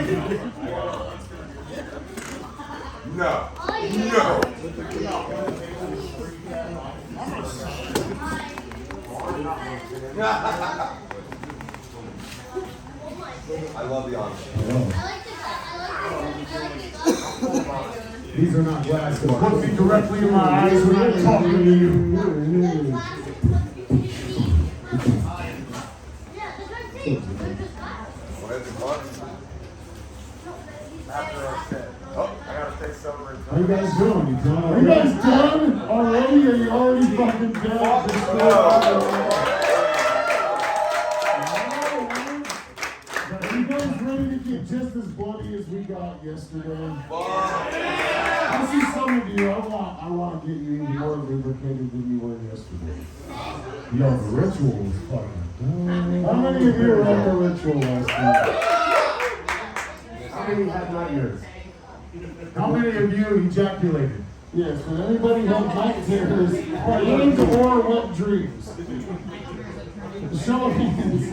No. No. I love the honesty. These are not glasses. Look me directly in my eyes when I'm talking to you. How you guys doing? Are you guys done already? Are you already fucking done? Are you guys ready to get just as bloody as we got yesterday? I see some of you. I want to get you even more lubricated than you were yesterday. Yo, the ritual was fucking. How many of you were at the ritual last night? How many had nightmares? How many of you ejaculated? Yes, when anybody had night terrors, balloons or wet dreams. Show of hands.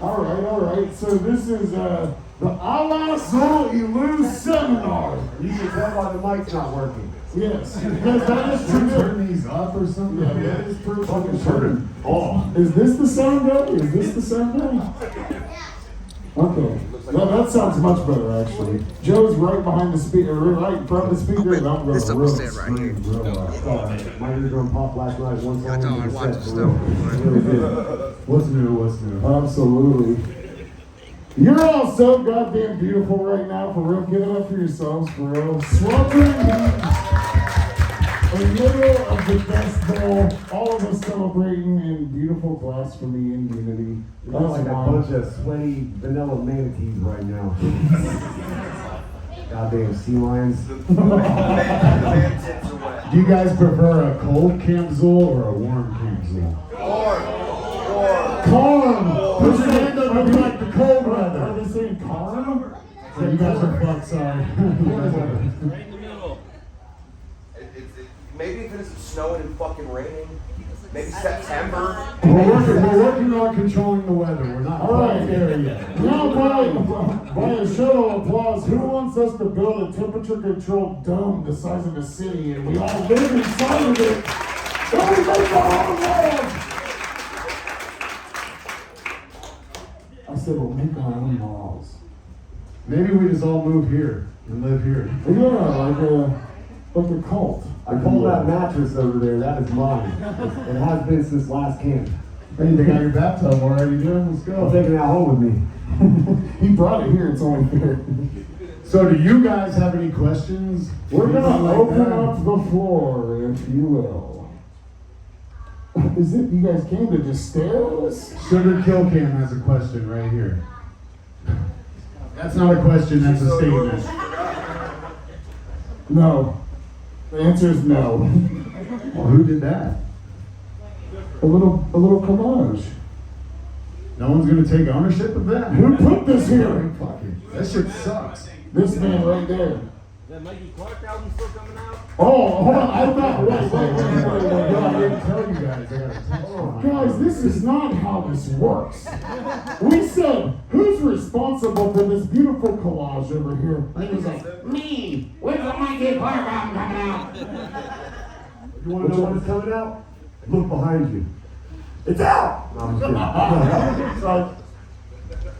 All right. So this is the Alla Xul Elu seminar. You can tell why the mic's not working. Yes, because that is true. Turn these up or something? Yeah, that is true. Fucking turn off. Is this the sound guy? Is this the sound guy? Okay. Well, that sounds much better, actually. Joe's right behind the speaker, right in front of the speaker, and I'm going to really scream real loud. My eardrum popped last night. One song. That's all I watched still. What's new? Absolutely. You're all so goddamn beautiful right now, for real. Give it up for yourselves, for real. Sweltering heat. In the middle of the best bowl, all of us celebrating in beautiful blasphemy and unity. That's like a bunch of sweaty vanilla manatees right now. Goddamn sea lions. Do you guys prefer a cold Camp Xul or a warm Camp Xul? Calm! Put your hand up if you like the cold weather. Are they saying calm? So you guys are fucked, sorry. Right in the middle. Maybe if it isn't snowing and fucking raining, maybe September. We're working on controlling the weather. We're not quite there yet. Now, by a show of applause, who wants us to build a temperature-controlled dome the size of a city and we all live inside of it? Everybody go home! I said we'll make our own laws. Maybe we just all move here and live here. Yeah, like a cult. I call that mattress over there, that is mine. It has been since last camp. Hey, they got your bathtub already, dude. Let's go. I'm taking that home with me. He brought it here, it's only fair. So do you guys have any questions? We're gonna open up the floor, if you will. Is it you guys came to just stare at us? Sugar Kill Cam has a question right here. That's not a question, that's a statement. No. The answer is no. Well, who did that? A little collage. No one's gonna take ownership of that? Who put this here? Fuck it. That shit sucks. This man right there. Is that Mikey Clark album still coming out? Oh, hold on. I thought, wait. I didn't tell you guys. I gotta text you. Guys, this is not how this works. We said, who's responsible for this beautiful collage over here? And he was like, me. When's the Mikey Clark album coming out? You want to know when it's coming out? Look behind you. It's out! No, I'm just kidding.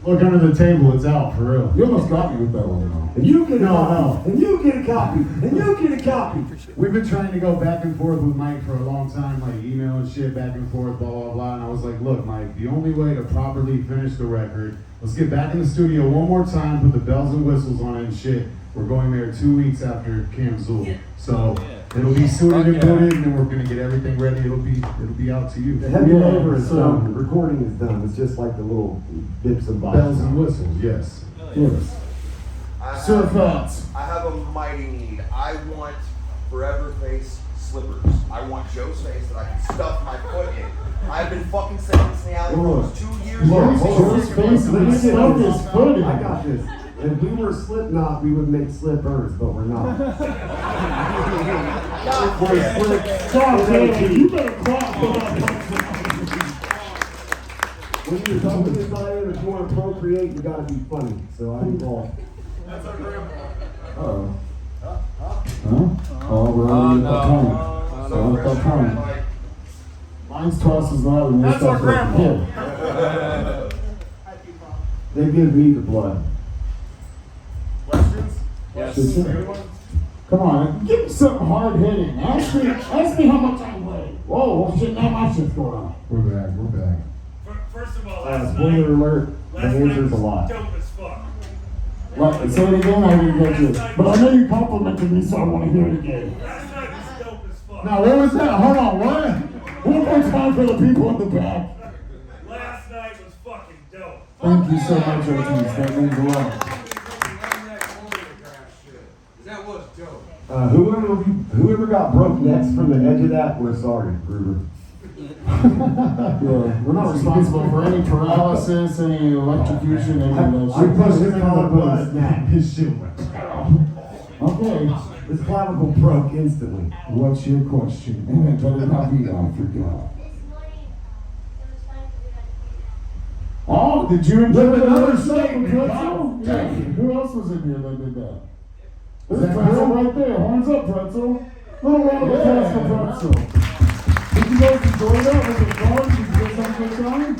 Look under the table, it's out for real. You almost got me with that one, though. And you get a copy. And you get a copy. And you get a copy. We've been trying to go back and forth with Mike for a long time, like email and shit, back and forth, blah, blah, blah. And I was like, look, Mike, the only way to properly finish the record, let's get back in the studio one more time, put the bells and whistles on it and shit. We're going there 2 weeks after Camp Xul. So it'll be suited and booted, and then we're gonna get everything ready. It'll be out to you. The heavy labor is done. The recording is done. It's just like the little dips and bobs. Bells and whistles, yes. Yes. Sir thoughts. I have a mighty need. I want Forever Face slippers. I want Joe's face that I can stuff my foot in. I've been fucking saying this in the alley for almost 2 years. Joe's face that he stuffed his foot in. I got this. If we were Slipknot, we would make slippers, but we're not. We're Stop, you better clap for that. When you're talking to somebody, if you want to procreate, you gotta be funny. So I evolved. That's our grandpa. Uh-oh. Huh? Oh, we're already at that time. So at that time. Mine's twice as loud and That's our grandpa. Here. They give me the blood. Questions? Yes. Anyone? Come on, give me something hard hitting. Ask me how much I weigh. Whoa, well, shit, now my shit's going on. We're back. First of all, last Spoiler night. alert, the Last night answer's a was lot. dope as fuck. What? Say it again, I didn't get you. But I know you complimented me, so I want to hear it again. Last night was dope as fuck. Now, what was that? Hold on, what? One more time for the people in the back. Last night was fucking dope. Thank you so much, Ortiz. That means a lot. That was dope. Whoever got broke next from the edge of that, we're sorry, Gruber. Yeah, we're not responsible for any paralysis, any electrocution, any of that I shit. pushed his collarbone and snapped. His shit went. Okay. His clavicle broke instantly. What's your question? And it better not be on for God. Oh, did you enjoy another second pretzel? Yeah. Who else was in here that did that? There's Pretzel right there. Horns up, Pretzel. Little round of applause for Pretzel. Did you guys enjoy that? Was it fun? Did you guys have a good time?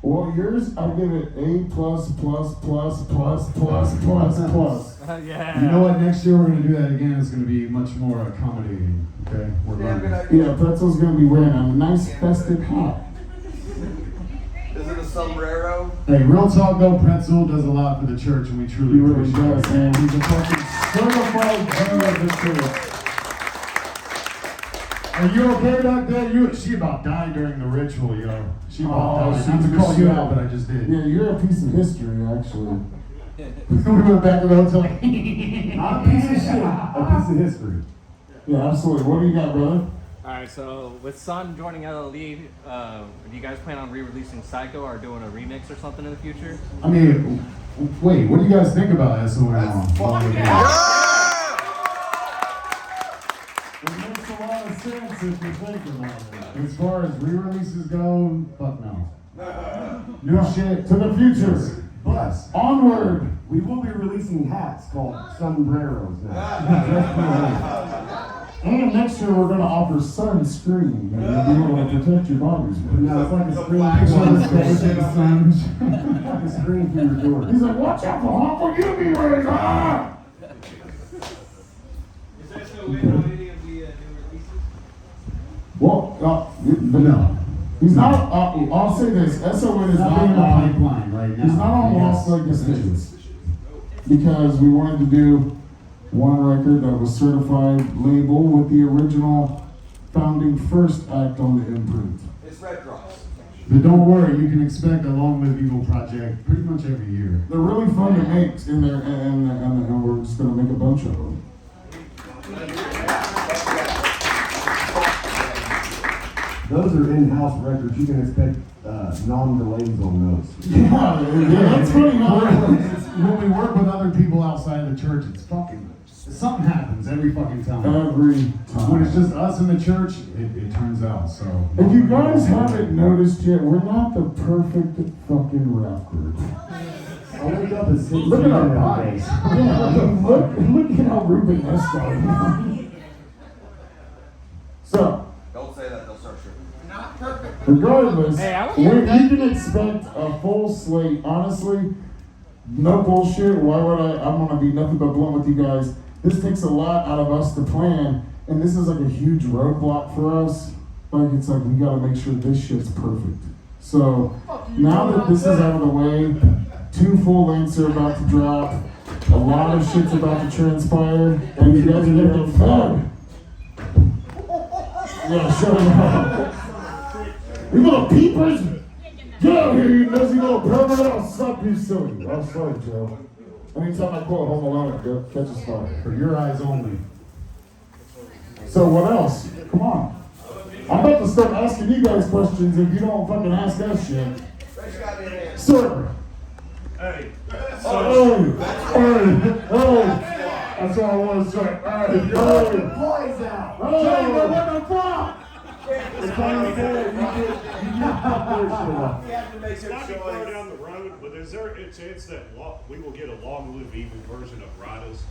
Well, yours, I give it A plus plus plus plus plus plus plus. Yeah. You know what? Next year we're going to do that again. It's going to be much more accommodating. Okay? We're Damn good learning. idea. Yeah, Pretzel's gonna be wearing a nice festive hat. Is it a sombrero? Hey, real talk though, Pretzel does a lot for the church, and we truly He really appreciate does, it. man. He's a fucking certified Jew of the church. Are you okay back there? She about died during the ritual, yo. She about Oh, died. she Not to was call you shit. out, but I just did. Yeah, you're a piece of history, actually. We went back to the hotel. Not a piece of shit, a piece of history. Yeah, absolutely. What do you got, brother? Alright, so with Sun joining LLE, do you guys plan on re-releasing Psycho or doing a remix or something in the future? I mean, wait, what do you guys think about SOM? That's fucking It makes a lot of sense if you think about it. As far as re-releases go, fuck no. New shit. To the future. Plus, Onward. we will be releasing hats called sombreros now. And next year we're gonna offer sunscreen. You'll be able to protect your bodies. No, it's like a screen flag picture on the on stage the of the sun. sun. Like a screen through your door. He's like, watch out for harmful UV rays. Ah! Is that still waiting on any of the new releases? Well, No. he's not. I'll say this: SON is Nothing in the not. pipeline right now. He's not on Lost Vegas Days because we wanted to do one record that was certified label with the original founding first act on the imprint. It's Red Drops. But don't worry, you can expect a Long Live Evil project pretty much every year. They're really fun to make, and we're just gonna make a bunch of them. Those are in-house records. You can expect non-delays on those. Yeah, that's funny. When we work with other people outside of the church, it's fucking, something happens every fucking time. Every When it's time. just us in the church, it turns out, so. If you guys haven't noticed yet, we're not the perfect fucking rap group. I wake up at 6 Look at our a.m. bodies. Yeah, look at how Ruben is starting. So, Don't say that, they'll start tripping. Not perfect. regardless, Hey, I was you here then. can expect a full slate. Honestly, no bullshit. Why would I'm gonna be nothing but blunt with you guys. This takes a lot out of us to plan, and this is like a huge roadblock for us. Like it's like we gotta make sure this shit's perfect. So now that this is out of the way, 2 full lengths are about to drop. A lot of shit's about to transpire, and you guys are gonna get fed. Yeah, shut up. You little peepers! Get out here, you nosy little pervert! I'll slap you silly. I'm sorry, Joe. Anytime I quote Home Alone, it catches fire. For your eyes only. So what else? Come on. I'm about to start asking you guys questions if you don't fucking ask us shit. Fresh got in there. Sir! Hey. Hey! That's all I want to say. Hey! Boys out. Hey! What the fuck? It's like you said, you get fuck their shit up. We have to make It's a not too far choice. down the road, but is there a chance that we will get a long-lived evil version of Riders?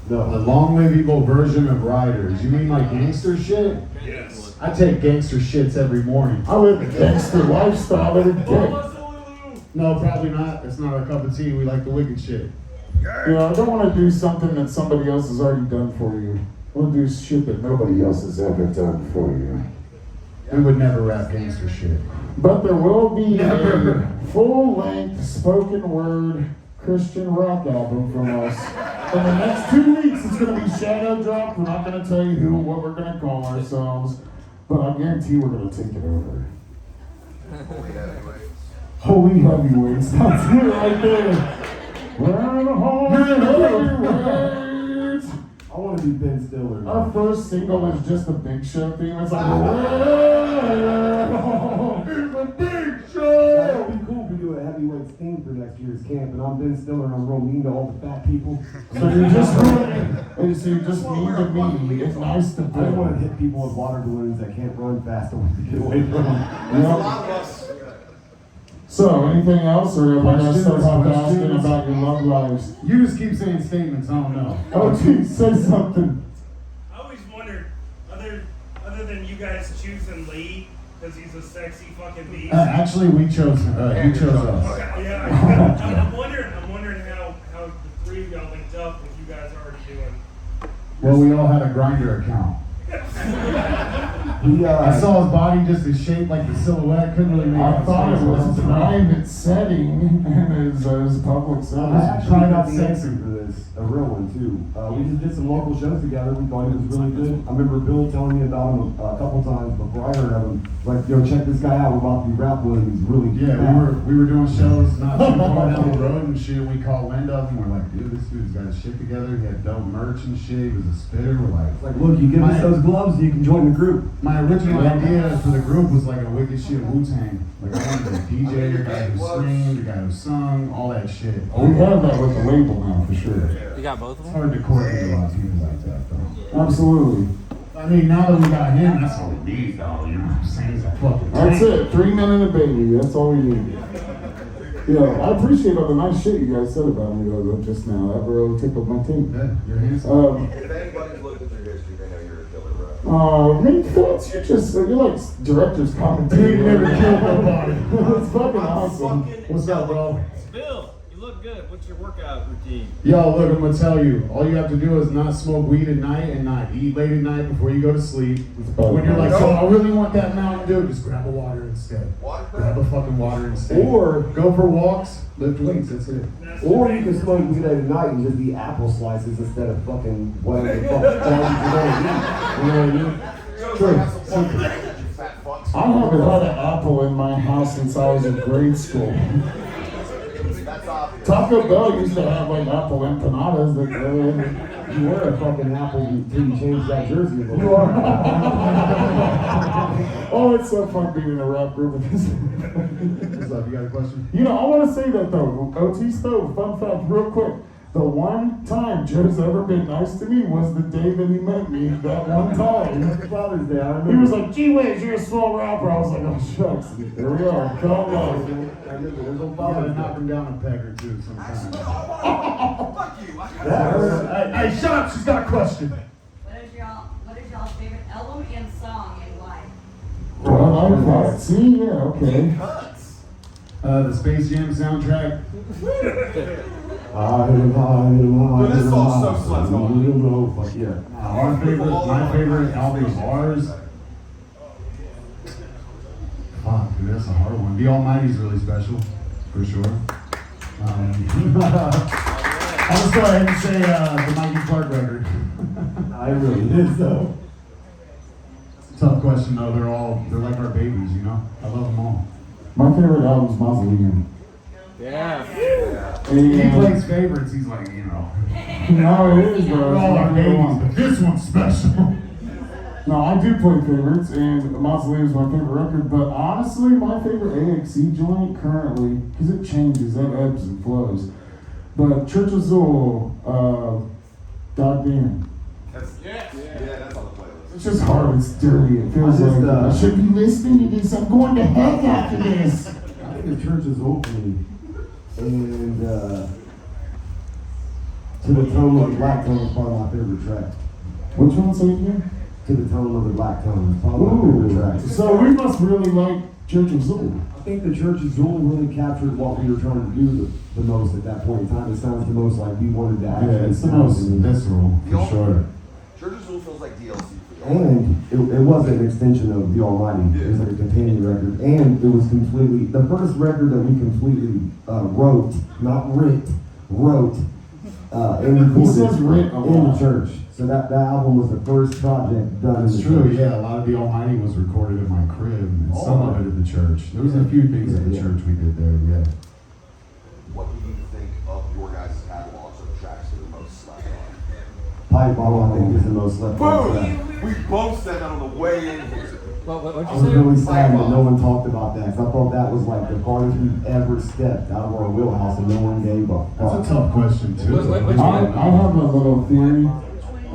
The No. long live evil version of Riders. You mean like gangster shit? Yes. I take gangster shits every morning. I live a gangster lifestyle every day. Alla Xul Elu. No, probably not. It's not our cup of tea. We like the wicked shit. You know, I don't want to do something that somebody else has already done for you. I want to do shit that nobody else has ever done for you. We would never rap gangster shit. But there will be Never. a full-length spoken word Christian rock album from us. In the next 2 weeks, it's going to be shadow dropped. We're not going to tell you what we're going to call ourselves, but I guarantee we're going to take it over. Holy heavyweights. That's it right there. We're the holy heavyweights. I want to be Ben Stiller. Our first single is just a Big Show theme. It's like, it's a Big Show. That'd be cool if we do a heavyweight theme for next year's camp, and I'm Ben Stiller and I'm real mean to all the fat people. So you're just really, so you're just mean to me. It's nice to I don't want to be. hit people with water balloons that can't run fast. I want to get away from them. There's a lot of us. So, anything else, or am I gonna start off Questions? asking about your love lives? You just keep saying statements. I don't know. Oh, geez, say something. I always wondered, other than you guys choosing Lee, because he's a sexy fucking beast. Actually, we chose. He chose us. Okay, yeah, I'm wondering how the three of y'all linked up with you guys already doing. Well, we all had a grinder account. I saw his body just is shaped like the silhouette. Couldn't really make I out thought his it face. was a private setting, and it was public I actually service. got the answer for this, a real one too. We just did some local shows together. We thought it was really good. I remember Bill telling me about him a couple times before I heard of him. Like, yo, check this guy out. We're about to be rap with him. He's really Yeah, bad. we were doing shows not too far down the road and shit. We called Linda up and we're like, dude, this dude's got his shit together. He had dope merch and shit. He was a spitter. We're like, It's like, look, you give us those gloves, you can join the group. my original idea for the group was like a wicked shit Wu-Tang. Like I wanted a DJ, a guy who screamed, a guy who sung, all that shit. We have that with the label now, for sure. You got both of It's them? hard to coordinate a lot of people like that though. Absolutely. I mean, now that we got him, that's all we need though, you know what I'm saying? He's a fucking That's tank. it. 3 men and a baby. That's all we need. Yeah, I appreciate all the nice shit you guys said about me though just now. That really tickled my teeth. Yeah, you're handsome. If anybody's looked at your history, they know you're a killer, bro. Man, Phillips, you're like director's commentary. You never killed nobody. It's fucking awesome. What's up, bro? Bill, you look good. What's your workout routine? Yo, look, I'm gonna tell you. All you have to do is not smoke weed at night and not eat late at night before you go to sleep. When you're like, so I really want that Mountain Dew, just grab a water instead. Water? Grab a fucking water instead. Or- go for walks, lift weights, that's it. Or you can smoke weed at night and just eat apple slices instead of fucking whatever the fuck you're gonna eat. You know what I mean? True. Have some fucking range, you fat fucks. I haven't had an apple in my house since I was in grade school. That's obvious. Taco Bell used to have like apple empanadas that You were a fucking apple until you changed that jersey. you are. Oh, it's so fun being in a rap group with this. What's up, you got a question? You know, I want to say that though. OT Stove, fun fact, real quick. The one time Joe's ever been nice to me was the day that he met me. That one time. Father's Day, I remember. He was like, gee whiz, you're a small rapper. I was like, oh shucks. There we are. Come on. I remember, there's no You gotta Father's knock Day. him down a peg or two sometimes. Fuck you. I That hurt. Hey, shut up, she's got a question. What is y'all's favorite album and song and why? Oh, I like that. See, yeah, okay. cuts. The Space Jam soundtrack. But this song's so sluts on. Fuck yeah. My favorite album of ours. Fuck, dude, that's a hard one. The Almighty's really special, for sure. I'll just go ahead and say the Mikey Clark record. I really did so. Tough question though. They're like our babies, you know. I love them all. My favorite album's Mausoleum. Yeah. He And, plays favorites. He's like, you know, no, it is, they're bro. all our It's babies, one. but this one's special. No, I do play favorites, and Mausoleum is my favorite record, but honestly, my favorite AXE joint currently, because it changes, that ebbs and flows. But Church of Zool, goddamn. Yeah, that's on the playlist. It's just hard. It's dirty. It feels like I should be listening to this. I'm going to heck after this. I think the church is opening, and To the Tone of the Black Tone is probably my favorite track. Which one say again? To the Tone of the Black Tone is probably my favorite track. So we must really like Church of Xul. I think the Church of Xul really captured what we were trying to do the most at that point in time. It sounds the most like we wanted to actually. Yeah, it's the most visceral, for sure. Church of Xul feels like DLC for the And it was an extension of The Almighty. It was like a companion record. And it was completely, the first record that we completely wrote, not writ, wrote, and recorded says writ a in the lot. church. So that album was the first project done It's in the true, church. yeah. A lot of The Almighty was recorded in my crib, and some of it at the church. There was a few things at the church we did there, yeah. What do you think of your guys' catalogs of tracks that are most slept on? Pipe Bomb, I think, is the most slept on track. Boom! We both said that on the way in here. What'd I you was say? really sad that no one talked about that, 'cause I thought that was like the farthest we've ever stepped out of our wheelhouse, and no one gave a That's a fuck. tough question, too. Which I one? have a little theory.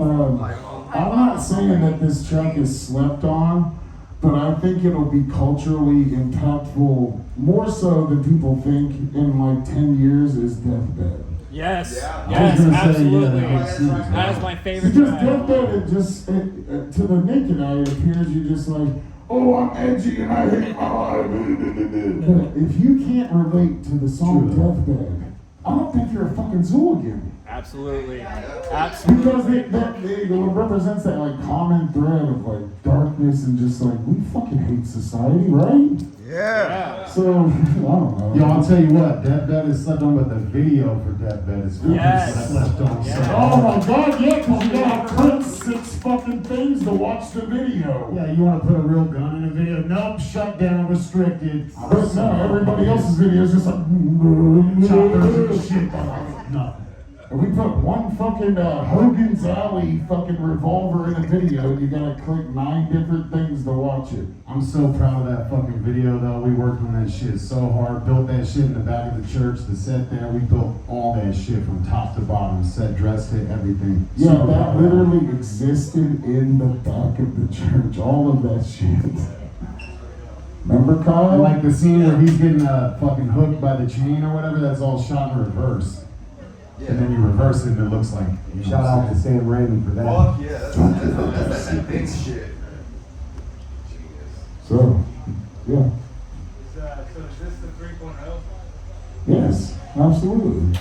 I'm not saying that this track is slept on, but I think it'll be culturally impactful more so than people think in like 10 years is Deathbed. Yes. Yeah. Yes, I was gonna say, absolutely. yeah, that makes sense. That is my favorite Because track. Deathbed, it just, to the naked eye, it appears you're just like, oh, I'm edgy and I hate my life. But if you can't relate to the song Deathbed, I don't think you're a fucking Zooligan. Absolutely. Absolutely. Because it represents that like common thread of like darkness and just like we fucking hate society, right? Yeah. So I don't know. Yo, I'll tell you what, Deathbed is slept on, but the video for Deathbed is fucking Yes. slept on. Yes. So Oh my god, yeah, because you gotta print 6 fucking things to watch the video. yeah, you want to put a real gun in a video? Nope, shut down, restricted. But no, everybody else's video is just like Choppers and shit. Nothing. And we put one fucking Hogan's Alley fucking revolver in a video, and you gotta click 9 different things to watch it. I'm so proud of that fucking video though. We worked on that shit so hard, built that shit in the back of the church, the set there. We built all that shit from top to bottom, set, dress, to everything. Yeah, Super that proud of literally existed in the back of the church. All of that shit. Remember, Kyle? And like the scene where he's getting fucking hooked by the chain or whatever, that's all shot in reverse. Yeah. And then you reverse it and it looks like, you know Shout what I'm out to saying? Sam Raimi for that. Fuck yeah, that's that big shit. Genius. So, yeah. So is this the 3.0? Yes, absolutely.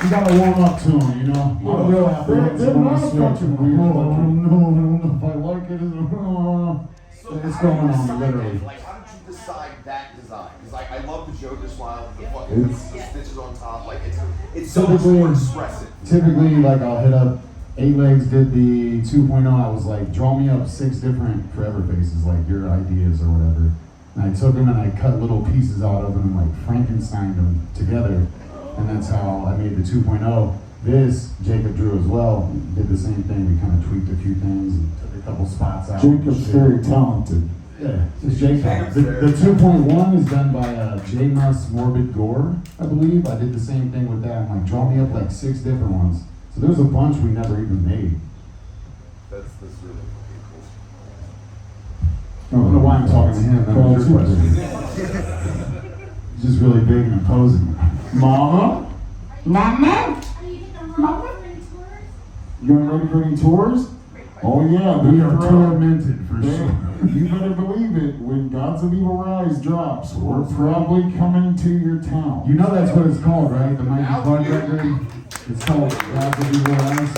You gotta warm up to them, you know? I'm real They're not fucking weird. No, I don't know if I like it. It's going on, literally. Like, how did you decide that design? Because like, I love the Joker smile, the fucking the stitches on top. Like, it's so much more expressive. Typically, like I'll hit up 8 Legs did the 2.0. I was like, draw me up 6 different forever faces, like your ideas or whatever. And I took them and I cut little pieces out of them, like Frankensteined them together. And that's how I made the 2.0. This, Jacob drew as well, did the same thing. We kind of tweaked a few things and took a couple spots out. Jacob's very talented. Yeah, it's Jacob. The 2.1 is done by J. Mus Morbid Gore, I believe. I did the same thing with that. I'm like, draw me up like 6 different ones. So there's a bunch we never even made. That's really I don't know why I'm talking to him. That was your question. He's just really big and imposing. Mama? Mama? You ready for any tours? Oh yeah, We are tormented for sure. You better believe it. When Gods of Evil Rise drops, we're probably coming to your town. You know that's what it's called, right? The Mikey Clark record? It's called Gods of Evil Rise.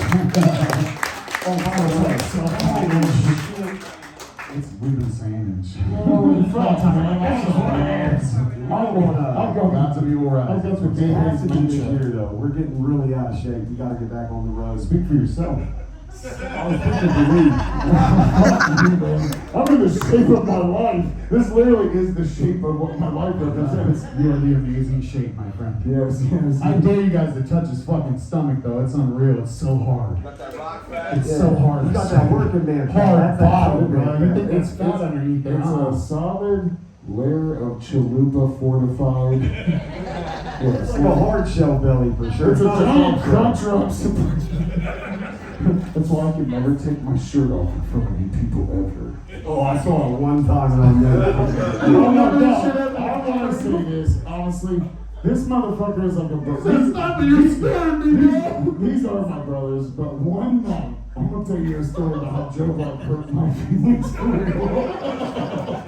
We've been saying and shit. Oh, fuck, man. I'll go. Gods of Evil Rise. That's what It has to be this David year though. We're getting really out of shape. We gotta get back on the road. Speak for yourself. I was thinking to leave. I'm in the shape of my life. This literally is the shape of what my life represents. You are the amazing shape, my friend. Yes, yes. I dare you guys to touch his fucking stomach though. It's unreal. It's so hard. Got that rock fat. It's so hard. You got that working man. Hard That's that bottom, working bro. man. You think it's fat underneath there? It's huh? a solid layer of chalupa fortified Yeah, It's like a hard shell belly for sure. It's a not giant soft shell. crunch wrap. That's why I can never take my shirt off in front of you people ever. Oh, I saw it one time and I knew. Oh my God. All I want to say is, honestly, this motherfucker is like a brother. That's not what you're saying, These are my brothers, but one night, I'm gonna tell you a story about how Joe Block hurt my feelings for real.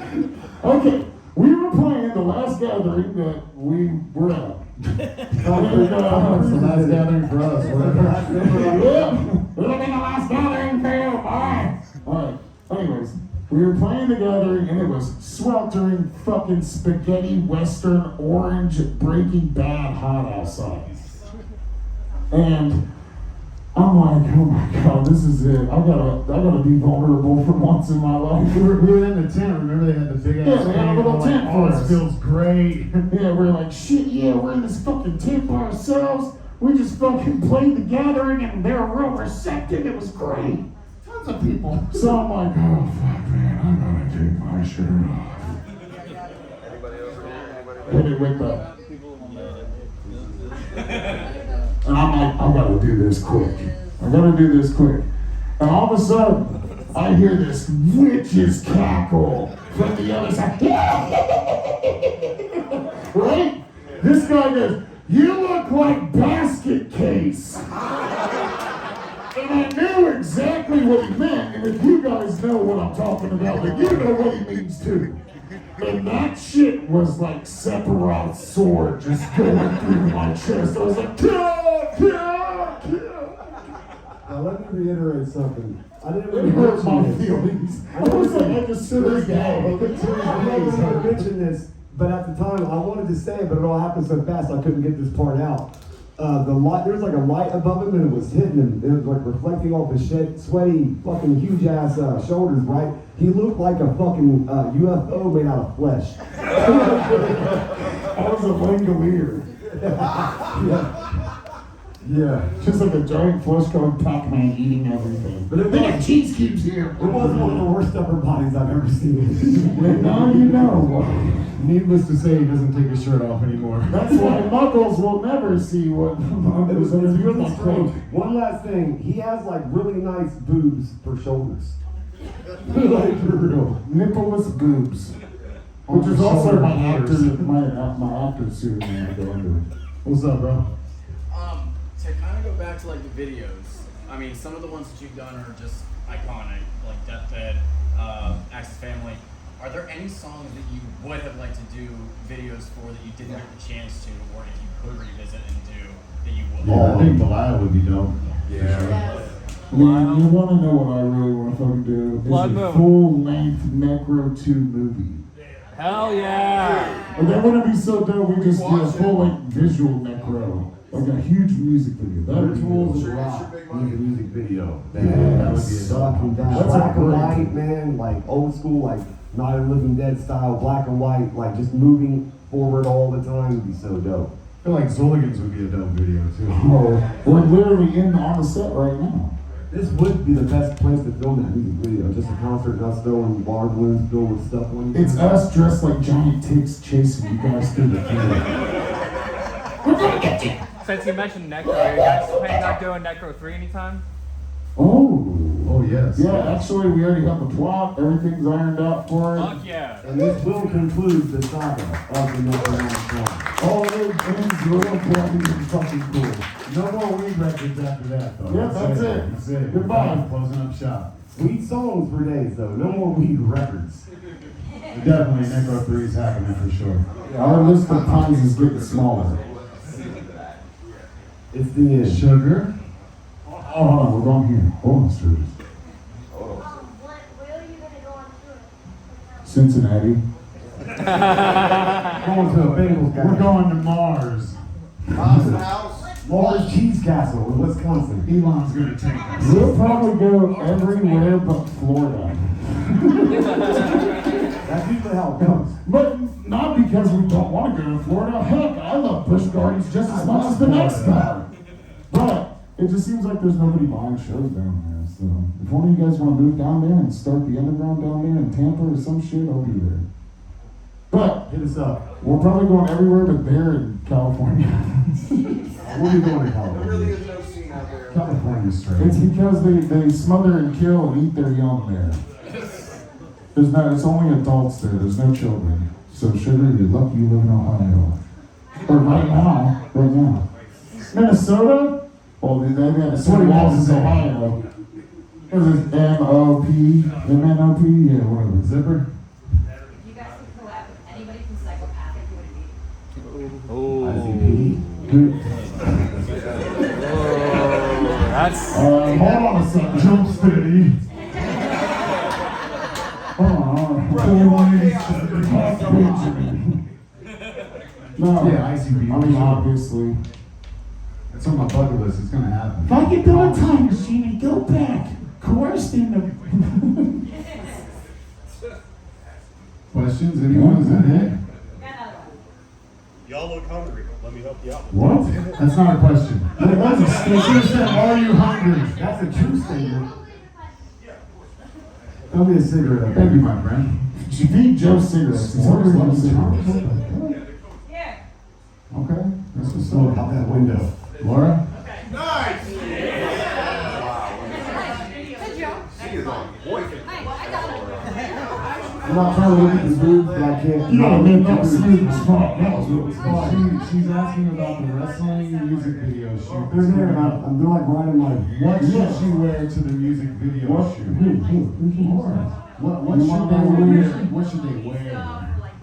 Okay, we were playing the last gathering that we were at. It's the last gathering for us. Yeah, it'll be the last gathering for you, boy. Alright, anyways, we were playing the gathering and it was sweltering fucking spaghetti western orange Breaking Bad hot outside. And I'm like, oh my God, this is it. I gotta be vulnerable for once in my life. We were in the tent. Remember they had the big ass They had a little tent. tent for This us. feels great. Yeah, we're like, shit, yeah, we're in this fucking tent by ourselves. We just fucking played the gathering and they were real receptive. It was great. Tons of people. So I'm like, oh fuck, man, I gotta take my shirt off. Anybody over here? Anybody Hit it with the. And I'm like, I gotta do this quick. I gotta do this quick. And all of a sudden, I hear this witch's cackle from the other side. Right? This guy goes, you look like Basket Case. And I knew exactly what he meant. And if you guys know what I'm talking about, then you know what he means too. And that shit was like Sephiroth's sword just going through my chest. I was like, kill, kill, kill. Now let me reiterate something. I didn't It really hurt my mention this. feelings. I was like, I just stood there I going, never gonna mention this, but at the time I wanted to say it, but it all happened so fast I couldn't get this part out. The light, there was like a light above him and it was hitting him. It was like reflecting off his sweaty, fucking huge ass shoulders, right? He looked like a fucking UFO made out of flesh. I was a Langolier. Yeah. Just like a giant flesh-colored Pac-Man eating everything. But it They got was- cheese cubes here. It was one of the worst upper bodies I've ever seen. Now you know. Needless to say, he doesn't take his shirt off anymore. That's why Muggles will never see what It was underneath really my strange. coat. One last thing, he has like really nice boobs for shoulders. Like for real. Nippleless boobs. Which is also my actor pseudonym I go under. What's up, bro? To kind of go back to like the videos, I mean, some of the ones that you've done are just iconic, like Deathbed, Axis Family. Are there any songs that you would have liked to do videos for that you didn't get the chance to, or if you could revisit and do that you would? Yeah, I think Belial would be dope. Yeah. You want to know what I really want to fucking do? Blood Is a Moon. full-length Necro 2 movie. Hell yeah! And that wouldn't be so dope. We just do a full-length visual Necro. Like a huge music video. That would be Rituals cool. of Rock need a music video. Yes. That would be a fucking That's a black and great- white, man, like old school, like Night of the Living Dead style, black and white, like just moving forward all the time would be so dope. I feel like Zolligans would be a dope video too. Oh, we're literally on the set right now. This would be the best place to film that music video. Just a concert, us throwing bar balloons filled with stuff on you. It's us dressed like giant ticks chasing you guys through the field. We're gonna get you! Since you mentioned Necro, are you guys planning on doing Necro 3 anytime? Oh. Oh yes. Yeah, actually, we already have the plot. Everything's ironed out for it. Fuck yeah! And this will conclude the saga of the Necronomicon. Oh, it ends real bloody and fucking cool. No more weed records after that, though. Yeah, that's it. That's it. Goodbye. Closing up shop. Sweet songs for days, though. No more weed records. Definitely Necro 3 is happening for sure. Our list of puns is getting smaller. It's the end. Sugar. Oh, hold on, we're going here. Hold on, Sturgis. Where are you gonna go on tour? Cincinnati. Going to a Bengals We're game. going to Mars. House and house. Mars Cheese Castle in Wisconsin. Elon's gonna take us. We'll probably go everywhere but Florida. That's usually how it goes. But not because we don't want to go to Florida. Heck, I love Busch Gardens just as much as the next guy. But it just seems like there's nobody buying shows down there. So if one of you guys want to move down there and start the underground down there in Tampa or some shit, I'll be there. But Hit us up. we're probably going everywhere but there in California. What are you doing in There really California? is no scene out there. California's straight. It's because they smother and kill and eat their young there. It's only adults there. There's no children. So sugar, you're lucky you live in Ohio. Or right now. Minnesota? Oh, they have That's what he walls wants in to say. Ohio. What is it? MOP? MNOP? Yeah, whatever. Zipper? If you guys could collab with anybody from Psychopathic, who would it be? Oh, Dude. that's Hold on a second. Jump steady. Hold on. No. Yeah, ICP. I mean, obviously. It's on my bucket list. It's gonna happen. If I could build a time machine and go back, coerced into. Questions? Anyone? Is that it? Got another one. Y'all look hungry. Let me help you out. What? That's not a question. That's a You should have said, "Are you hungry?" That's a true statement. Throw me a cigarette. Thank you, my friend. Feed Joe cigarettes. He's always loving cigarettes. Here. Okay. That's what's So up. out that window. Laura? Good job. She is on point. I got it. I'm not trying to look at the food, but I can't. You gotta make that smooth spot. That was really smart. She's asking about the wrestling music video shoot. They're there, and I'm they're like riding my. What should she wear to the music video What? shoot? Who? What You should want they that wear? weird? What should they wear?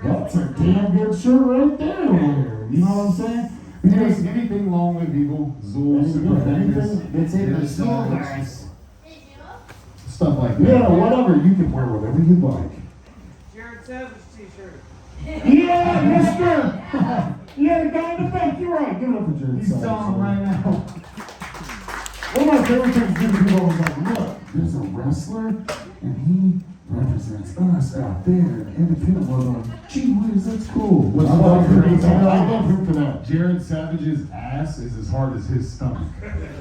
That's a damn good shirt right there to wear. You know what I'm saying? Because Anything long with people, Zul, Super anything that's in the Fingers, stuff like that. yeah, whatever. You can wear whatever you like. Jared Savage t-shirt. Yeah, mister! Yeah, the guy in the back, you're right. Give it up for Jared. He's telling them right now. One of my favorite things to do to people is like, look, there's a wrestler, and he represents us out there in independent world. Gee whiz, that's cool. What's I love funny him. is I love him for that. Jared Savage's ass is as hard as his stomach.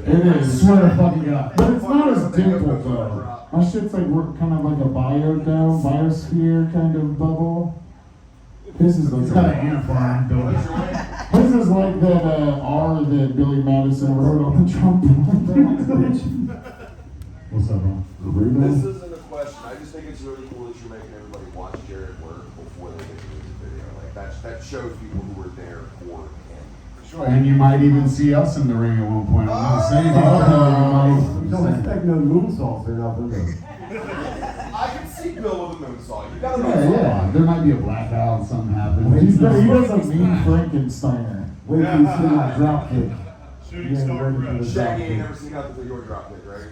It is. Swear to fucking God. But it's not as dimpled though. My shit's like we're kind of like a biodome, biosphere kind of bubble. His is It's like got an anafarm building. his is like that R that Billy Madison wrote on the trombone. What's up, bro? This isn't a question. I just think it's really cool that you're making everybody watch Jared work before they get the music video. Like that shows people who were there for him. And you might even see us in the ring at one point. I'm not saying anything. Don't expect no moonsaults there, nothing. I can see Bill with a moonsault. You gotta Yeah. There might be a blackout, something happens. He does a mean Frankensteiner. Wait till you see my drop kick. Shooting star rush. Shaggy ain't never seen nothing but your drop kick, right?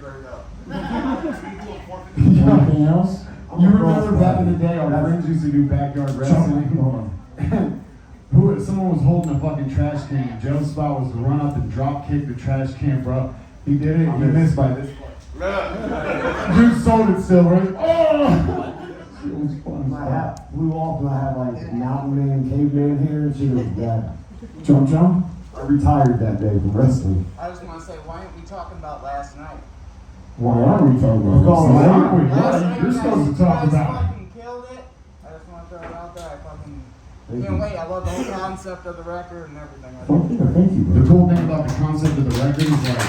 Anything else? You remember back in the day, our friends used to do backyard wrestling? Someone was holding a fucking trash can, and Joe's spot was to run up and drop kick the trash can, bro. He did it, he missed by this much. Dude sold it still, right? Oh! It was fun. My hat blew off, and I had like mountain man, caveman hair, and shit was bad. Jump. I retired that day from wrestling. I just want to say, why aren't we talking about last night? Why are we talking about Because this? why aren't we? Last night, You're you supposed guys- to talk you guys about it. fucking killed it. I just want to throw it out there. I fucking Thank can't you. wait. I love the whole concept of the record and everything. I Fuck yeah, thank you, The bro. cool thing about the concept of the record is like,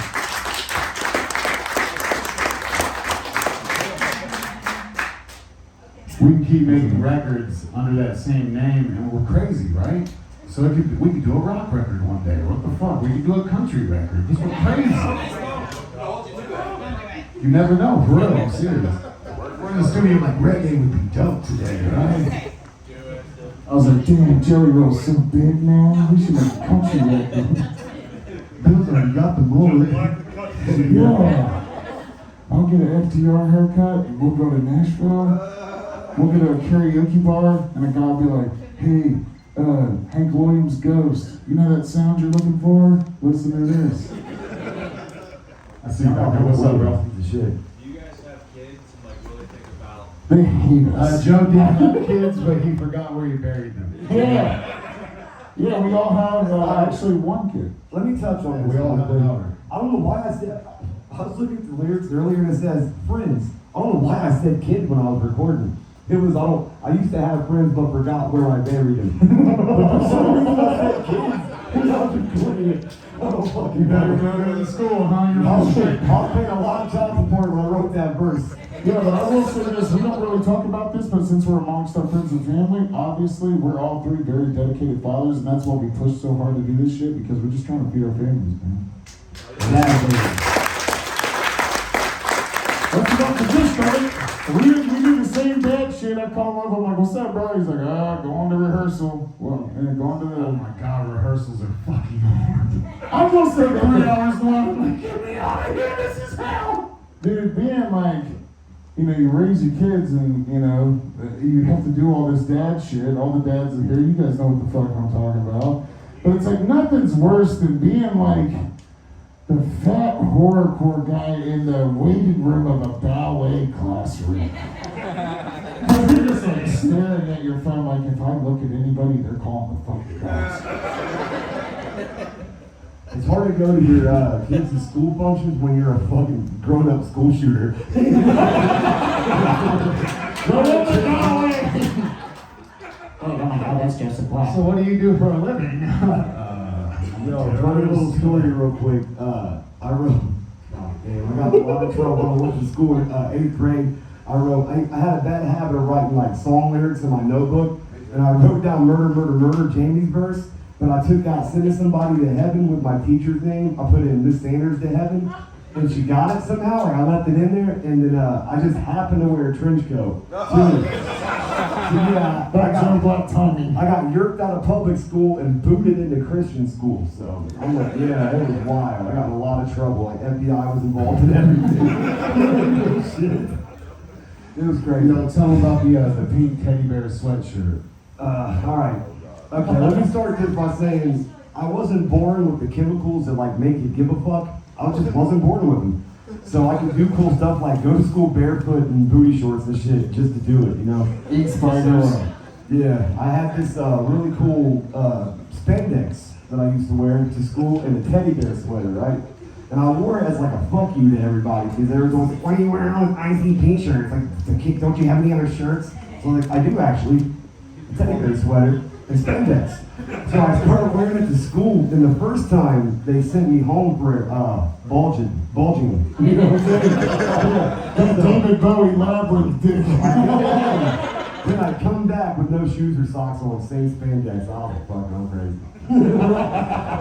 we can keep making records under that same name, and we're crazy, right? So we could do a rock record one day. What the fuck? We could do a country record. This was crazy. You never know, for real. I'm serious. We're in the studio like reggae would be dope today, right? I was like, damn, Jelly Roll's so big, man. We should make a country record. Bill's already got the mullet. Yeah. I'll get an FDR haircut, and we'll go to Nashville. We'll get a karaoke bar, and a guy will be like, hey, Hank Williams' Ghost. You know that sound you're looking for? Listen to this. I see you back there. What's up, bro? The shit. Do you guys have kids and like really think about? They hate us. Joe did have kids, but he forgot where he buried them. Yeah. Yeah, we all have actually one kid. Let me touch on this. We all have a daughter. I don't know why I said. I was looking at the lyrics earlier and it says friends. I don't know why I said kid when I was recording. It was I used to have friends but forgot where I buried them. But for some reason I said kids, I was recording it. I don't fucking You better know. go to school, huh? You're I all was straight. paying a lot of child support when I wrote that verse. Yeah, but I will say this, we don't really talk about this, but since we're amongst our friends and family, obviously we're all three very dedicated fathers, and that's why we push so hard to do this shit, because we're just trying to feed our families, man. That's about the gist of it. We do the same dad shit. I call him up, I'm like, what's up, bro? He's like, going to rehearsal. Well, going to the... Oh my god, rehearsals are fucking hard. I'm gonna say 3 hours long. I'm like, get me out of here, this is hell. Dude, being like, you raise your kids and, you have to do all this dad shit. All the dads are here. You guys know what the fuck I'm talking about. But it's like, nothing's worse than being like the fat horrorcore guy in the waiting room of a ballet classroom. You're just like staring at your phone like, if I look at anybody, they're calling the fucking cops. It's hard to go to your kids' school functions when you're a fucking grown-up school shooter. That's just a black. So what do you do for a living? Funny little story real quick. I wrote, I got a lot of trouble when I went to school in 8th grade. I had a bad habit of writing like song lyrics in my notebook, and I wrote down murder, murder, murder, Jamie's verse, but I took out sending somebody to heaven with my teacher's name. I put in Miss Sanders to heaven, and she got it somehow. Like I left it in there, and then I just happened to wear a trench coat. Yeah, I got yerked out of public school and booted into Christian school. So I'm like, yeah, it was wild. I got in a lot of trouble. Like FBI was involved in everything. Shit. It was crazy. Tell them about the pink teddy bear sweatshirt. All right. Okay, let me start this by saying I wasn't born with the chemicals that like make you give a fuck. I just wasn't born with them. So I could do cool stuff like go to school barefoot and booty shorts and shit just to do it, Eat spiders. Yeah, I had this really cool spandex that I used to wear to school and a teddy bear sweater, right? And I wore it as like a fuck you to everybody because they were going, why are you wearing all those icy pink shirts? Like, don't you have any other shirts? So like, I do actually, a teddy bear sweater and spandex. So I started wearing it to school, and the first time they sent me home for it, bulging. You know what I'm saying? David Bowie labyrinth dick. Then I come back with no shoes or socks on, same spandex. Oh, fuck, I'm crazy.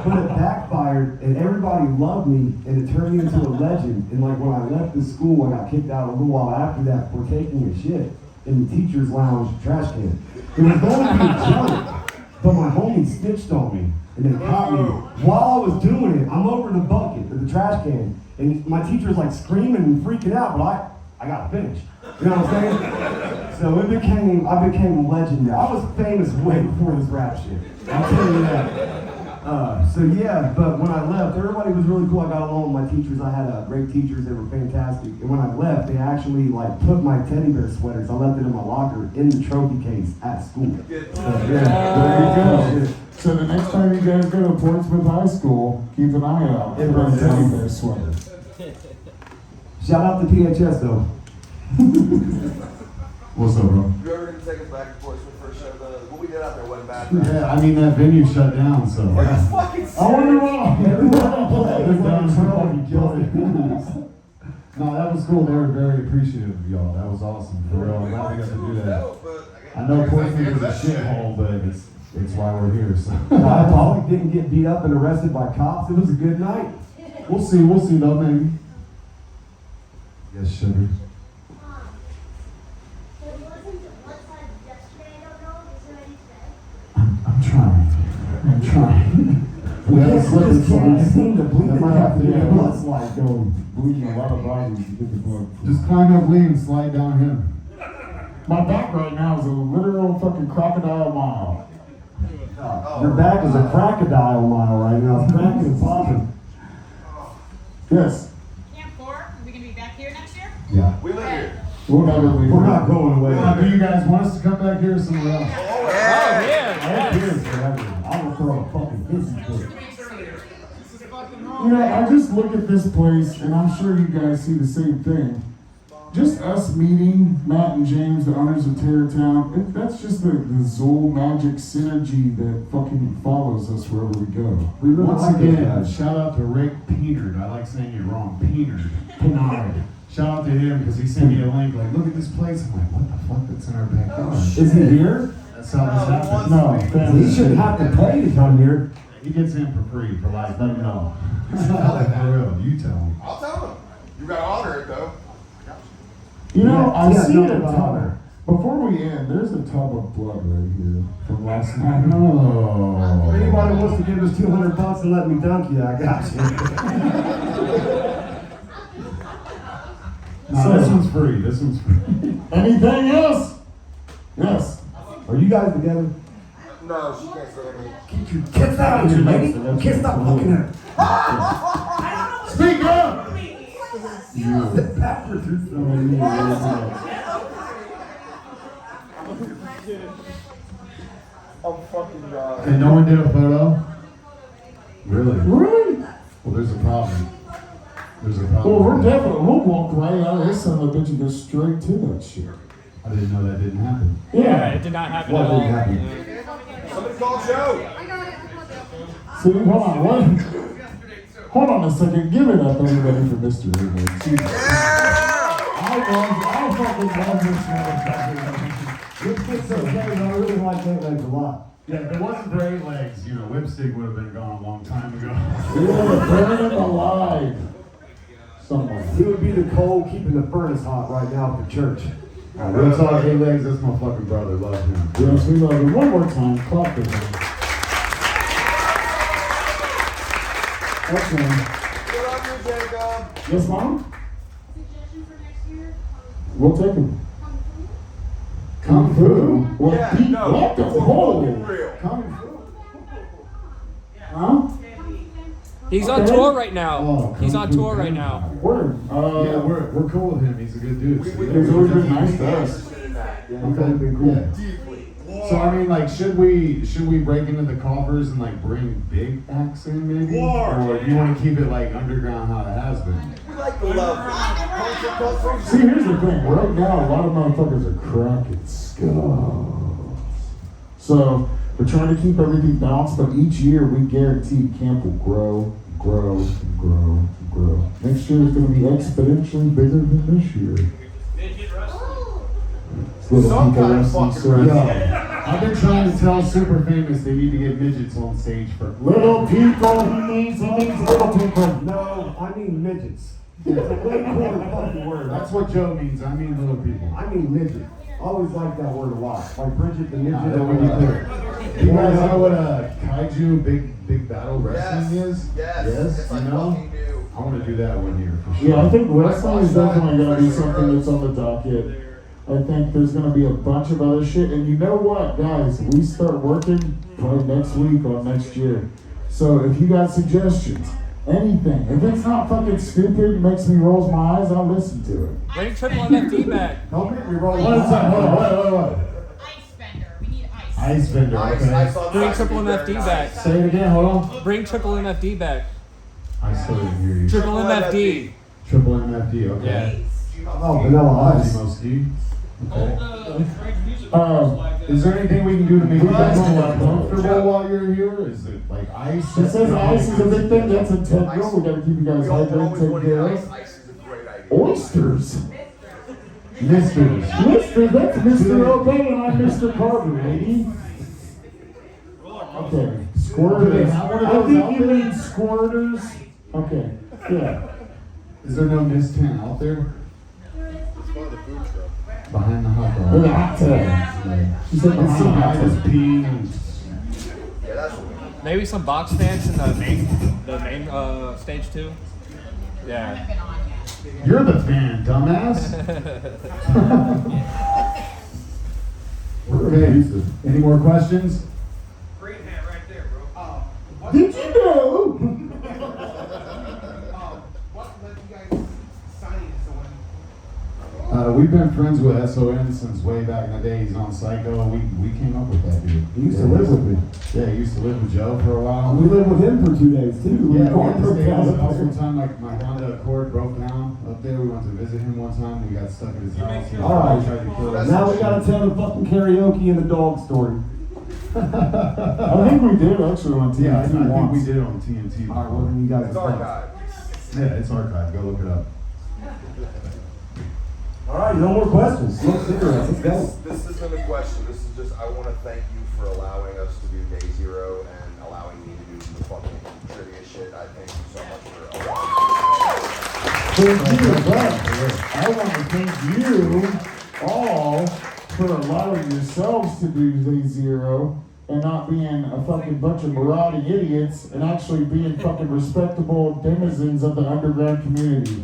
But it backfired, and everybody loved me, and it turned me into a legend. And like when I left the school, I got kicked out a little while after that for taking a shit in the teacher's lounge trash can. It was going to be a joke, but my homie snitched on me, and they caught me. While I was doing it, I'm over the bucket of the trash can, and my teacher's like screaming and freaking out, but I gotta finish. You know what I'm saying? So I became legendary. I was famous way before this rap shit. I'll tell you that. So yeah, but when I left, everybody was really cool. I got along with my teachers. I had great teachers. They were fantastic. And when I left, they actually like put my teddy bear sweaters. I left it in my locker in the trophy case at school. There you go. So the next time you guys go to Portsmouth High School, keep an eye out for a teddy bear sweater. Shout out to PHS though. What's up, bro? You ever gonna take us back and forth for the first show? What we did out there wasn't bad. Yeah, I mean that venue shut down, so. Are you fucking serious? I wonder why. No, that was cool. They were very appreciative of y'all. That was awesome. For real, I'm glad we got to do that. I know Portsmouth is a shithole, but it's why we're here. So. I probably didn't get beat up and arrested by cops. It was a good night. We'll see though, maybe. Yes, sugar. I'm trying. We had slippers on. I seen the bleeding. That might have to be a blood slide going. Bleeding a lot of bodies to get the blood. Just climb up lean and slide down here. My back right now is a literal fucking crocodile mile. Your back is a crocodile mile right now. It's cracking and popping. Yes. Camp 4, are we going to be back here next year? Yeah. We live here. We'll never leave. We're not going away. Do you guys want us to come back here or somewhere else? Oh, yeah. I'm here forever. I will throw a fucking hissy fit. I just look at this place, and I'm sure you guys see the same thing. just us meeting Matt and James, the owners of Terrortown, that's just the Xul magic synergy that fucking follows us wherever we go. We really Once like those again, guys. shout out to Rick Peenard. I like saying it wrong. Peenard. Shout out to him because he sent me a link like, look at this place. I'm like, what the fuck? That's in our backyard. Is he here? That's how this happens. No, He shouldn't have to pay to come here. He gets in for free for life. Let him know. For real. You tell him. I'll tell him. You gotta honor it though. You know, I Yeah, see no, a no, tub. no. Before we end, there's a tub of blood right here from last night. Oh. If anybody wants to give us $200 and let me dunk you, I got you. No, this one's free. This one's free. Anything else? Yes. Are you guys together? No, she can't say anything. Get your kiss out of here, lady. Kiss stop looking at her. Speak up! Sit backwards or something. I'm fucking done. And no one did a photo? Really? Really? Well, there's a problem. There's a Well, problem. we're definitely, we'll walk right out of this son of a bitch and go straight to that shit. I didn't know that didn't happen. Yeah, it did not happen What at all. didn't happen? Somebody call Joe. See, hold on, what? Hold on a second, give it up everybody for Mr. Elu. I fucking love this motherfucker. It's okay, I really like that legs a lot. Yeah, if it wasn't for 8 legs, you know, Whipstick would have been gone a long time ago. We would have burned him alive. Somewhere. He would be the coal keeping the furnace hot right now at the church. Real talk, 8 legs, that's my fucking brother. Love him. Yes, we love him. One more time, clap for him. Excellent. Good on you, Jacob. Yes, Mom? Suggestion for next year? We'll take him. Kung Fu? What, Yeah, Pete? no, What the it's whole? fucking real. Kung Fu? Huh? He's on Okay. tour right now. Oh, He's Kung on Fu tour right Panda. now. Word. Yeah, we're cool with him. He's a good dude. We He's always been nice to us. interested in that. Yeah, he's always been cool. Yeah. Deeply. So I mean, like, should we break into the coffers and like bring big acts in maybe, or do you want to keep it like underground how it has been? We like the love. See, here's the thing. Right now, a lot of motherfuckers are cracking skulls. So, we're trying to keep everything balanced, but each year we guarantee camp will grow, grow, and grow, and grow. Next year is going to be exponentially bigger than this year. Little Some people kind of wrestling fucking circus. Yo, I've been trying to tell Super Famous they need to get midgets on stage for Little people, he means little people. No, I mean midgets. It's a way cooler fucking word. That's what Joe means. I mean little people. I mean midget. I always like that word a lot. Like Bridget the midget. That would be clear. You guys know what kaiju big battle wrestling is? Yes. It's You like know? fucking new. I want to do that one year for sure. Yeah, I think wrestling is definitely going to be something that's on the docket. I think there's going to be a bunch of other shit. And you know what, guys? We start working probably next week on next year. So if you got suggestions, anything, if it's not fucking stupid, makes me roll my eyes, I'll listen to it. Bring triple MFD back. Don't make me roll Hold on, hold on. Ice vendor. We need ice. Ice vendor, Ice okay. on Bring ice triple would be very MFD nice. back. Say it again, hold on. Bring triple MFD back. I still didn't hear you. Triple MFD. Triple MFD, okay. Oh, vanilla ice. Ski. Okay. Um, Is there anything we can do to make you guys Ice. more comfortable while you're here? Is it like ice? it says ice is a big thing. That's integral. We got to keep you guys We always hydrated, take want to care get of. ice. Ice is a great idea. Oysters. Misters. Mr. That's Mr. Obey and I'm Mr. Carver, lady. Okay, squirters. Do they have one of I those think out you there? mean squirters. Okay, yeah. Is there no Miss 10 out there? Behind the hot dog. In the hot tub. She said Let's see behind the hot guys tub. peeing and Yeah, that's what Maybe some box fans in the main stage too. Yeah. Been on yet. You're the fan, dumbass. Okay. Any more questions? Great hat right there, bro. Did you know? What led you guys sign someone? We've been friends with SON since way back in the day. He's on Psycho. We came up with that dude. He used to live with me. Yeah, he used to live with Joe for a while. We lived with him for 2 days too. Yeah, we Car had to broke stay at down. his house one time. Like my Honda Accord broke down up up there. We went to visit him one time. We got stuck at his house. All right. Tried to kill us. Now we gotta tell the fucking karaoke and the dog story. I think we did actually on TNT Yeah, I think once. we did on TNT. All right, well then you guys. It's archived. Yeah, it's archived. Go look it up. All right, no more questions. Smoke cigarettes. Let's go. This isn't a question. This is just, I want to thank you for allowing us to do Day Zero and allowing me to do the fucking trivia shit. I thank you so much for allowing Thank you, but I want to thank you all for allowing yourselves to do Day Zero and not being a fucking bunch of marauding idiots and actually being fucking respectable denizens of the underground community.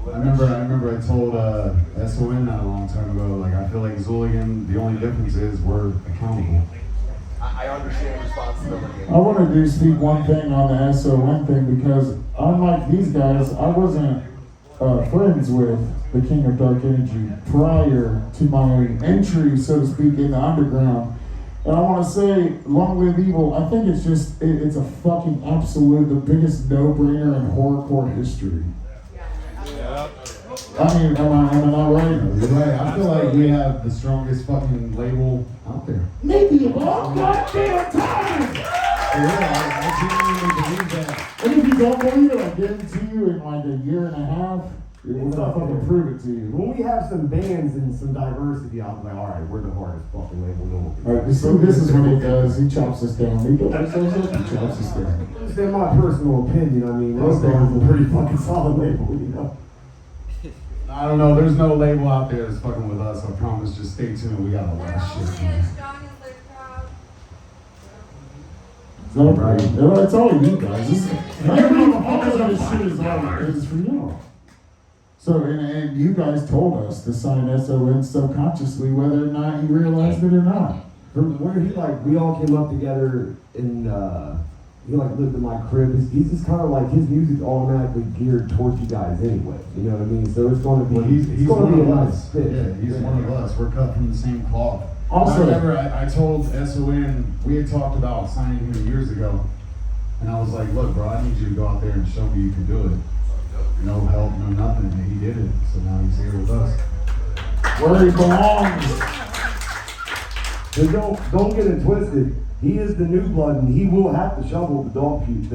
I remember I told SON not a long time ago, like, I feel like Zulian, the only difference is we're accountable. I understand responsibility. I want to speak one thing on the SON thing because unlike these guys, I wasn't friends with the King of Dark Energy prior to my entry, so to speak, in the underground. And I want to say, Long Live Evil, I think it's just, it's a fucking absolute, the biggest no-brainer in horrorcore history. I mean, am I not right? You're right. I feel like we have the strongest fucking label out there. Maybe of all goddamn time! Yeah, I genuinely believe that. And if you don't believe it, I guarantee you in like a year and a half, we're gonna fucking prove it to you. When we have some bands and some diversity, I'll be like, all right, we're the hardest fucking label in the world. Alright, so this is what he does. He chops us down. He goes, he chops us down. Just in my personal opinion, I mean, Road Dog's a pretty fucking solid label, you know? I don't know. There's no label out there that's fucking with us. I promise. Just stay tuned. We got a lot They're of only shit. as strong as their crowd. It's all right. It's all you guys. All of this shit is for y'all. So, and you guys told us to sign SON subconsciously, whether or not you realized it or not. From where he like, we all came up together and he like lived in my crib. He's just kind of like, his music's automatically geared towards you guys anyway. You know what I mean? So it's going to be, Well, he's it's going to one be a of nice us. fit. Yeah, he's one of us. We're cut from the same cloth. Also- I remember I told SON, we had talked about signing him years ago, and I was like, look, bro, I need you to go out there and show me you can do it. No help, no nothing, and he did it. So now he's here with us. Where he belongs. But don't get it twisted. He is the new blood, and he will have to shovel the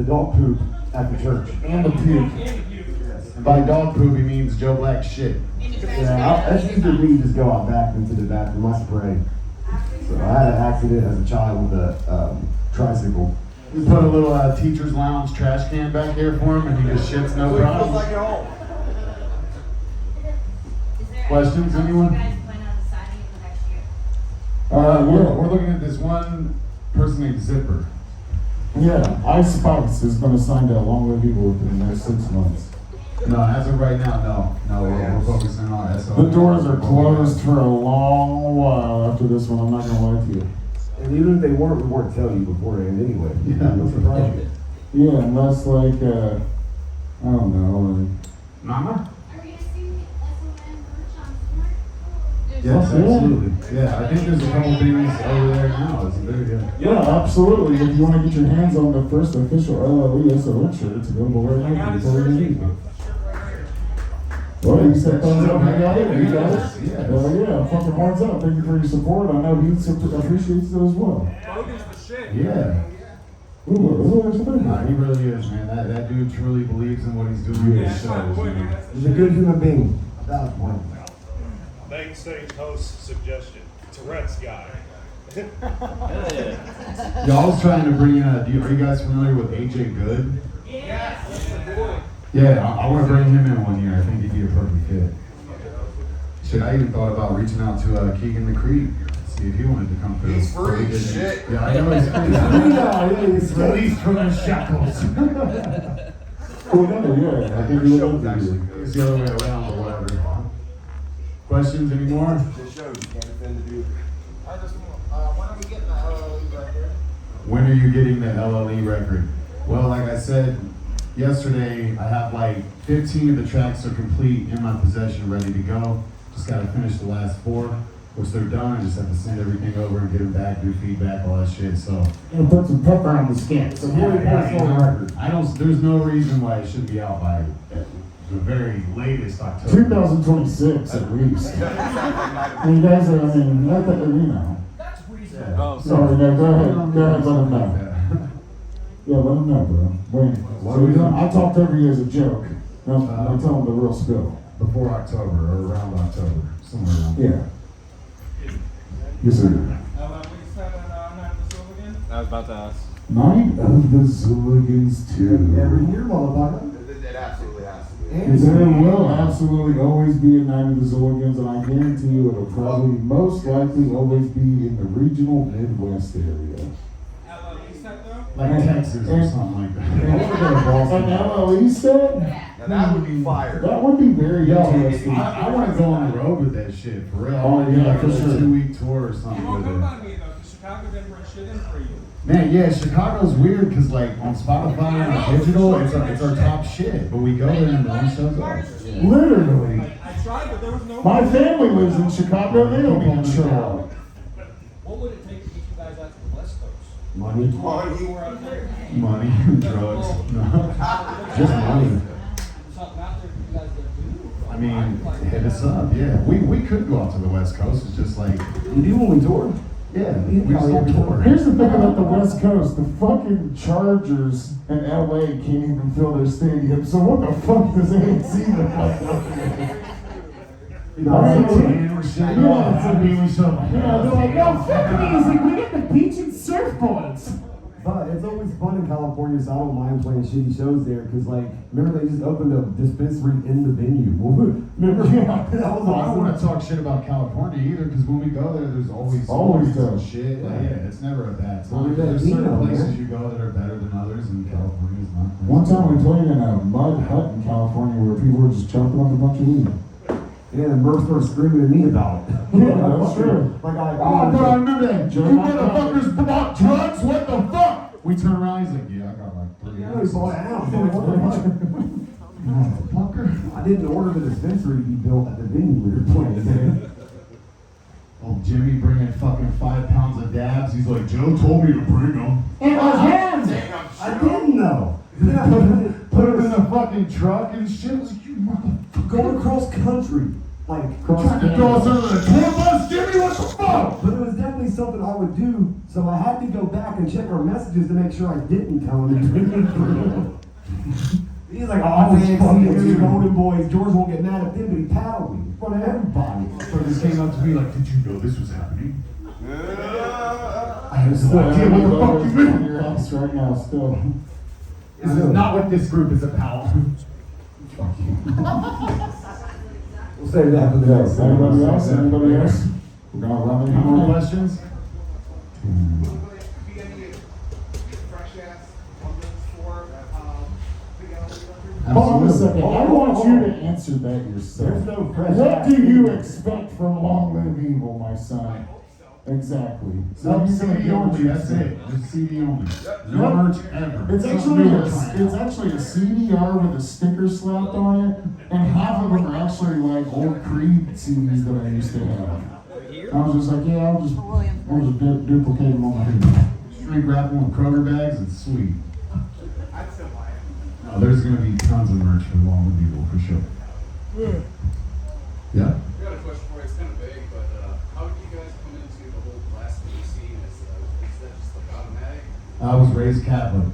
dog poop at the church. And the puke. And by dog poop, he means Joe Black shit. Yeah, that's usually me just go out back into the bathroom. I spray. So I had an accident as a child with a tricycle. We put a little teacher's lounge trash can back there for him, and he just shits no Feels problem. like you're home. Is there Questions, anything else anyone? you guys plan on deciding in the next year? We're looking at this one person named Zipper. Yeah, Ice Spice is going to sign that Long Live Evil within the next 6 months. No, as of right now, no. We're focusing on SO. The doors are closed for a long while after this one. I'm not going to lie to you. And even if they weren't, we weren't telling you beforehand anyway. Yeah. No surprise. Yeah, unless like, I don't know, like, Mama? Are we gonna see SON merch on Smart? Yes, Yeah. absolutely. Yeah, I think there's a couple things over there now. It's there, yeah. yeah, absolutely. If you want to get your hands on the first official LLE SON shirt, it's available right now before we leave. Well, you said thumbs up, I got it, you got it. Yeah. Yeah, fucking horns up. Thank you for your support. I know he appreciates it as well. Logan's the shit. Yeah. Nah, he really is, man. That dude truly believes in what he's doing. Yeah, He that's not shows, quick, you know. man. He's a good human being. That's one. Backstage host suggestion. Tourette's guy. Y'all's trying to bring in are you guys familiar with AJ Good? Yes. Yeah, I want to bring him in one year. I think he'd be a perfect fit. Shit, I even thought about reaching out to Keegan the Creek, see if he wanted to come through. He's free, But he didn't. shit. Yeah, I know he's free. He's released from his shackles. Cool, yeah, I think we Your will show's love actually you. good. It's the other way around or whatever. Questions anymore? This show, you can't defend the dude. I just, when are we getting the LLE right here? When are you getting the LLE record? Well, like I said yesterday, I have like 15 of the tracks are complete in my possession, ready to go. Just got to finish the last 4. Once they're done, I just have to send everything over and get them back, do feedback, all that shit. So And put some pepper on the skin. So I don't. There's no reason why it shouldn't be out by the very latest October. 2026 at least. And you guys are, I mean, not that, you know. Oh, Sorry, no, go ahead, let them know. Yeah, let them know, bro. Wait, so you know, I talked over you as a joke. No, I tell them the real spill. Before October or around October, somewhere around. Yeah. Yes, sir. I was about to ask. Night of the Zooligans 2. Every year, motherfucker. It absolutely has to be. And There will absolutely always be a Night of the Zooligans, and I guarantee you it'll probably most likely always be in the regional Midwest area. Like Texas or something like that. An LLE set? Now that would be fire. That would be very interesting. I want to go on the road with that shit, for real. I Oh, want to do yeah, like for a sure. 2-week tour or something with it. me though, because Chicago didn't bring shit in for you. Man, yeah, Chicago's weird because like on Spotify and on digital, it's our top shit. But we go there and no one shows up. Yeah. Literally. I tried, but there was no. My family lives in Chicago, they don't even show up. What would it take to get you guys out to the West Coast? Money, We're out there. money, drugs, no, just money. Something out there for you guys to do. I mean, hit us up. Yeah, we could go out to the West Coast. It's just like, You do when we tour? yeah, we just don't tour. Here's the thing about the West Coast, the fucking Chargers in LA can't even fill their stadium, so what the fuck does AFC look like? No, it's a tan or shit. Yeah, it's a really something. Yeah, they're like, no, fuck these, like, we get the beach and surfboards. But it's always fun in California, so I don't mind playing shitty shows there. Cause like, remember they just opened a dispensary in the venue. Remember? Yeah. That was Well, I don't awesome. want to talk shit about California either, because when we go there, there's always Always some does. shit. Yeah, it's never a bad Well, time. we got There's certain Dino, places man. you go that are better than others, and California is not. One time we played in a mud hut in California where people were just chomping on a bunch of weed. Yeah, and Merc started screaming at me about it. Yeah, that's true. Like Oh, bro, I remember that. You motherfuckers bought drugs? What the fuck? We turn around, he's like, yeah, I got like 3 Yeah, we bought it out. What the fuck? Motherfucker. I didn't order the dispensary to be built at the venue we were playing, man. Old Jimmy bringing fucking 5 pounds of dabs. He's like, Joe told me to bring them. In my hands! I didn't know. Yeah, Put them in the fucking truck and shit. I was like, you motherfucker. going across country. Like, Trying to throw us under the tour bus, Jimmy? What the fuck? But it was definitely something I would do, so I had to go back and check our messages to make sure I didn't come and drink it through. He's like, oh, thanks, you're Golden Boys. George won't get mad at them, but he paddled me in front of everybody. So this came up to me like, did you know this was happening? I had Still, no idea what the fuck you on mean. your ass right now, still. This is not what this group is about. Fuck you. We'll save that for the next time. Anybody else? Anybody else? We're gonna run Any any more more? questions? Hold on a second. I want you to answer that yourself. There's no fresh What ass. do you expect from Long Live Evil, my son? Exactly. So No you're gonna CD get what only, you that's expect. it. Just CD only. No Yep. merch ever. It's actually a CDR with a sticker slapped on it, and half of them are actually like old Creed CDs that I used to have. I was just like, yeah, I'll just duplicate them on my head. Shrink wrap them with Kroger bags and sweet. No, there's gonna be tons of merch for Long Live Evil for sure. Yeah? I got a question for you. It's kind of vague, but how did you guys come into the whole blasphemy scene? Is that just like automatic? I was raised Catholic.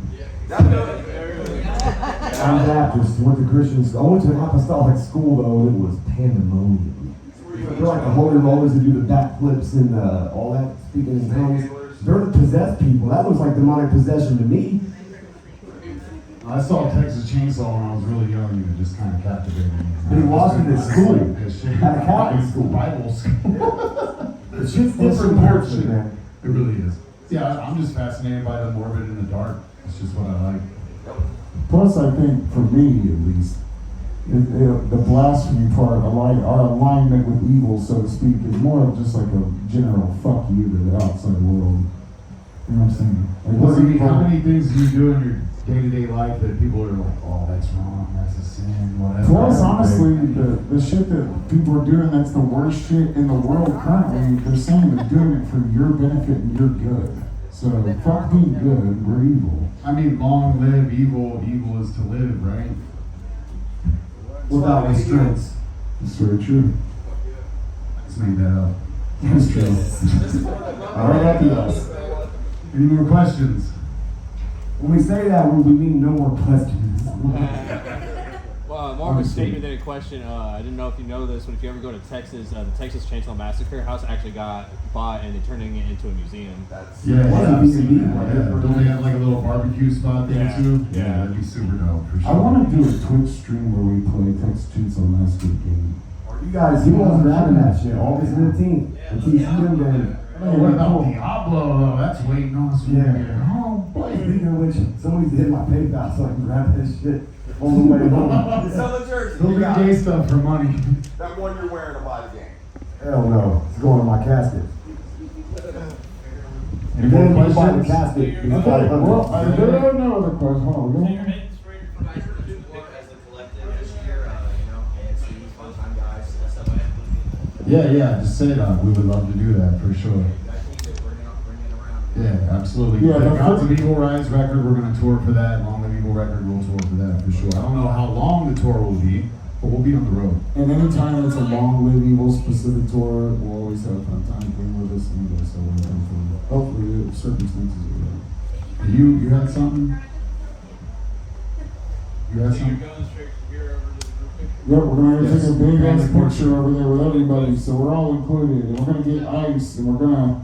I'm Baptist, went to Christian school. I went to an apostolic school though, and it was pandemonium. They're like the holy rollers that do the backflips and all that, speaking in tongues. They're the possessed people. That looks like demonic possession to me. I saw Texas Chainsaw when I was really young, and it just kind of captivated me. But he watched it at school, At at a Catholic school. Bible school. The shit's different parts, man. It really is. Yeah, I'm just fascinated by the morbid and the dark. It's just what I like. Plus, I think for me at least, the blasphemy part, our alignment with evil, so to speak, is more of just like a general fuck you to the outside world. You know what I'm saying? Like, Well, what's I mean, evil? how many things do you do in your day-to-day life that people are like, oh, that's wrong, that's a sin, whatever. Plus, honestly, the shit that people are doing that's the worst shit in the world currently, they're saying they're doing it for your benefit and your good. So, fuck being good, we're evil. I mean, long live evil, evil is to live, right? Without restraints. That's very true. Let's make that up. That's true. All right, after us. Any more questions? When we say that, we mean no more questions. Well, more of a statement than a question. I didn't know if you know this, but if you ever go to Texas, the Texas Chainsaw Massacre house actually got bought and they're turning it into a museum. That's Yeah, What a B&B, yeah. Don't they have like a little barbecue spot there Yeah. too? Yeah. That'd be super dope for sure. I want to do a Twitch stream where we play Texas Chainsaw Massacre game. You guys, you all grabbing that shit. August 15th. The TCM game. Hey, what about Diablo though? That's waiting on us when we get home. Speaking of which, somebody's hit my PayPal so I can grab that shit on the way home. Sell the jersey. Don't You do got gay it. stuff for money. That one you're wearing to buy the game. Hell no. It's going in my casket. Any And then more you buy the questions? casket. It's Okay, 500. well, there are no other questions. Hold on, we don't- Yeah, just say that. We would love to do that for sure. Yeah, absolutely. Yeah, The no, Gods of Evil Rise record, we're going to tour for that. Long Live Evil record, we'll tour for that for sure. I don't know how long the tour will be, but we'll be on the road. And anytime it's a long live evil specific tour, we'll always have a fun time playing with us anyway, so we're hopefully, hopefully the circumstances are right. You had something? You had something? Yep, we're gonna Yes. take a big And ass the course. picture over there with everybody, so we're all included, and we're gonna get ice, and we're gonna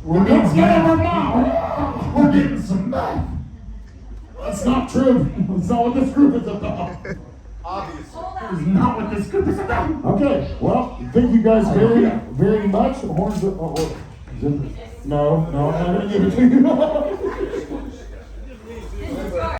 getting we're getting some meth. That's not true. That's not what this group is about. Obviously. That's not what this group is about. Okay, well, thank you guys very, very much. Horns. No, I'm not gonna give it to you.